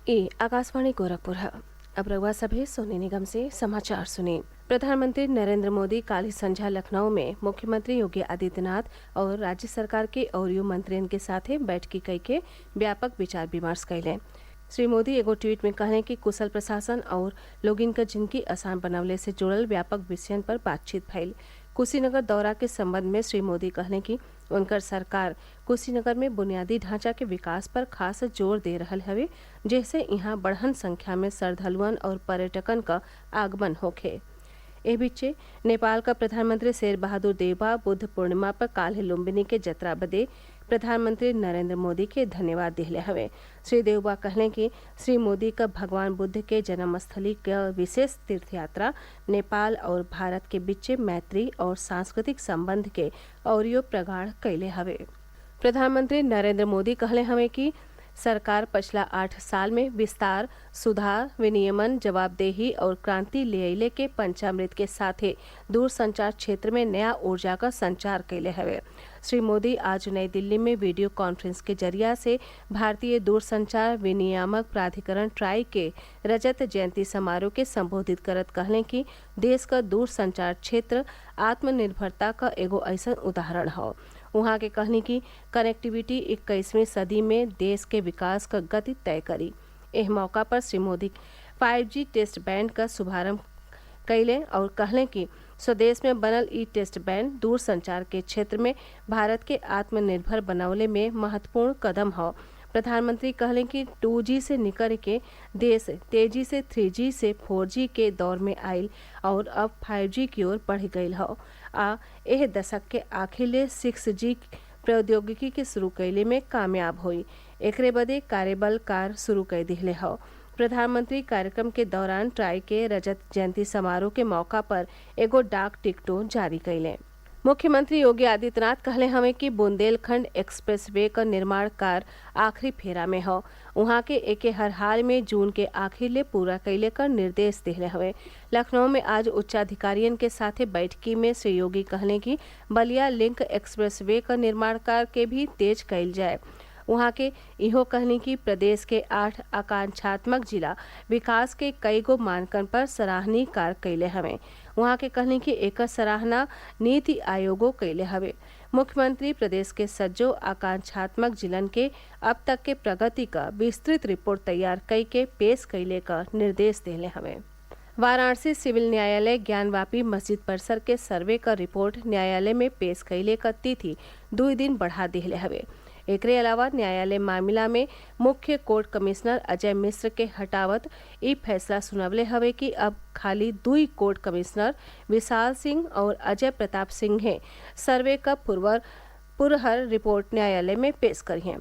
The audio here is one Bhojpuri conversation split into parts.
ये आकाशवाणी गोरखपुर है। अब रउआ सभे सोने निगम से समाचार सुनिए। प्रधानमंत्री नरेंद्र मोदी काल संझा लखनऊ में मुख्यमंत्री योगी आदित्यनाथ और राज्य सरकार के औरियो मंत्रियों के साथे बैठकी कई के व्यापक विचार विमर्श कैले। श्री मोदी एगो ट्वीट में कहले कि कुशल प्रशासन और लोगिन क जिंदगी आसान बनवले से जुड़ल व्यापक विषयन पर बातचीत भइल। कुशीनगर दौरा के संबंध में श्री मोदी कहले कि उनकर सरकार कुशीनगर में बुनियादी ढांचा के विकास पर खास जोर दे रहल हवे, जेसे यहाँ बढ़न संख्या में श्रद्धालुअन और पर्यटकन क आगमन होखे। एह बीचे नेपाल का प्रधानमंत्री शेर बहादुर देउबा बुद्ध पूर्णिमा पर काल्ह लुम्बिनी के जतरा बदे प्रधानमंत्री नरेंद्र मोदी के धन्यवाद दिहले हवे। श्री देउबा कहले कि श्री मोदी का भगवान बुद्ध के जन्मस्थली का विशेष तीर्थ यात्रा नेपाल और भारत के बीच मैत्री और सांस्कृतिक संबंध के औरियो प्रगाढ़ कैले हवे। प्रधानमंत्री नरेंद्र मोदी कहले हवे कि सरकार पिछला 8 साल में विस्तार, सुधार, विनियमन, जवाबदेही और क्रांति ले अइले के पंचामृत के साथे दूरसंचार क्षेत्र में नया ऊर्जा का संचार कैले हवे। श्री मोदी आज नई दिल्ली में वीडियो कॉन्फ्रेंस के जरिया से भारतीय दूरसंचार विनियामक प्राधिकरण ट्राई के रजत जयंती समारोह के संबोधित करत कहले कि देश का दूरसंचार क्षेत्र आत्मनिर्भरता का एगो ऐसा उदाहरण है। उहाँ के कहनी कि कनेक्टिविटी 21वीं सदी में देश के विकास का गति तय करी। एह मौका पर Shri Modi 5G test band का शुभारंभ कैले और कहले कि स्वदेश में बनल ई टेस्ट बैंड दूरसंचार के क्षेत्र में भारत के आत्मनिर्भर बनवले में महत्वपूर्ण कदम है। प्रधानमंत्री कहले कि 2G से निकल के देश तेजी से 3G से 4G के दौर में आयल और अब 5G की ओर बढ़ गयल है। एह दशक के आखिर ले 6G प्रौद्योगिकी के शुरू कैले में कामयाब हुई। एकरे बदे कार्यबल कार शुरू कर दिहले है। प्रधानमंत्री कार्यक्रम के दौरान ट्राई के रजत जयंती समारोह के मौका पर एगो डाक टिकटों जारी कैले। मुख्यमंत्री योगी आदित्यनाथ कहले हवे कि बुंदेलखंड एक्सप्रेस वे का निर्माण कार्य आखिरी फेरा में है। उहाँ के एके हर हाल में जून के आखिर ले पूरा कैले का निर्देश दिहले हवे। लखनऊ में आज उच्चाधिकारियों के साथे बैठकी में श्री योगी कहले कि बलिया लिंक एक्सप्रेस वे का निर्माण कार्य के भी तेज कैल जाए। उहाँ के इहो कहनी कि प्रदेश के 8 आकांक्षात्मक जिला विकास के कई गो मानकन पर सराहनीय कार्य कैले हवे। उहाँ के कहनी कि एकर सराहना नीति आयोगो कैले हवे। मुख्यमंत्री प्रदेश के सज्जो आकांक्षात्मक जिलन के अब तक के प्रगति का विस्तृत रिपोर्ट तैयार कई के पेश कैले का निर्देश देले हवे। वाराणसी सिविल न्यायालय ज्ञानवापी मस्जिद परिसर के सर्वे का रिपोर्ट न्यायालय में पेश कैले का तिथि 2 दिन बढ़ा दिहले हवे। एकरे अलावा न्यायालय मामला में मुख्य कोर्ट कमिश्नर अजय मिश्र के हटावत ई फैसला सुनवले हवे कि अब खाली 2 कोर्ट कमिश्नर विशाल सिंह और अजय प्रताप सिंह सर्वे का पुरहर रिपोर्ट न्यायालय में पेश करिए।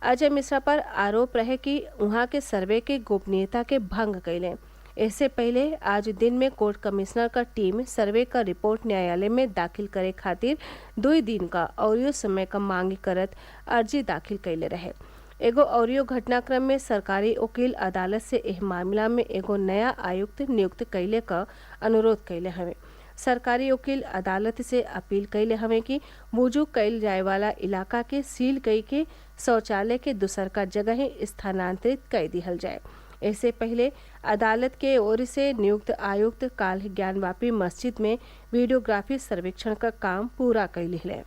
अजय मिश्रा पर आरोप रहे कि उहाँ के सर्वे के गोपनीयता के भंग कैले। इससे पहले आज दिन में कोर्ट कमिश्नर का टीम सर्वे का रिपोर्ट न्यायालय में दाखिल करे खातिर 2 दिन का औरियो समय का मांग करत अर्जी दाखिल कैले रहे। एगो औरियो घटनाक्रम में सरकारी वकील अदालत से एह मामला में एगो नया आयुक्त नियुक्त कैले का अनुरोध कैले हवे। सरकारी वकील अदालत से अपील कैले हवे कि वुजू कैल जाए वाला इलाका के सील कई के शौचालय के दूसर का जगह स्थानांतरित कर दिहल जाए। इससे पहले अदालत के ओर से नियुक्त आयुक्त काल्ह ज्ञानवापी मस्जिद में वीडियोग्राफी सर्वेक्षण का काम पूरा कर लिहले।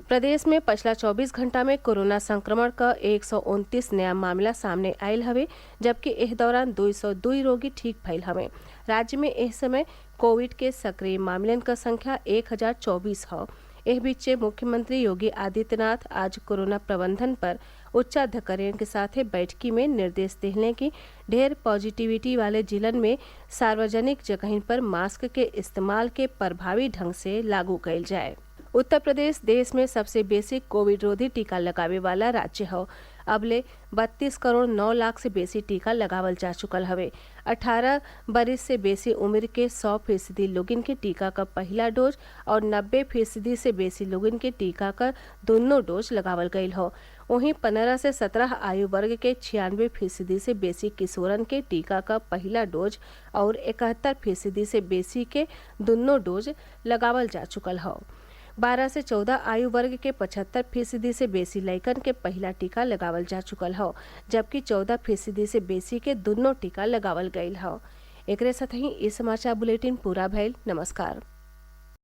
प्रदेश में पिछला 24 घंटा में कोरोना संक्रमण का 129 नया मामला सामने आयल हवे, जबकि एह दौरान 202 रोगी ठीक भइल हवे। राज्य में इस समय कोविड के सक्रिय मामलन का संख्या 1024 है। एह बीचे मुख्यमंत्री योगी आदित्यनाथ आज कोरोना प्रबंधन पर उच्चाधिकारियों के साथ बैठकी में निर्देश दिहले कि ढेर पॉजिटिविटी वाले जिलन में सार्वजनिक जगह पर मास्क के इस्तेमाल के प्रभावी ढंग से लागू कैल जाए। उत्तर प्रदेश देश में सबसे बेसी कोविड रोधी टीका लगावे वाला राज्य है। अबले 32 करोड़ 9 लाख से बेसी टीका लगावल जा चुकल हवे। 18 बरिस से बेसी उम्र के 100% लोगन के टीका का पहला डोज और 90% से बेसी लोगन के टीका का दोनों डोज लगावल गयल हो। वहीं 15 से 17 आयु वर्ग के 96% से बेसी किशोरन के टीका का पहला डोज और 71% से बेसी के दोनों डोज लगावल जा चुकल हो। 12 से 14 आयु वर्ग के 75% से बेसी लइकन के पहिला टीका लगावल जा चुकल हौ, जबकि 14% से बेसी के दुन्नो टीका लगावल गयल हौ। एकरे साथ ही इ समाचार बुलेटिन पूरा भइल। नमस्कार।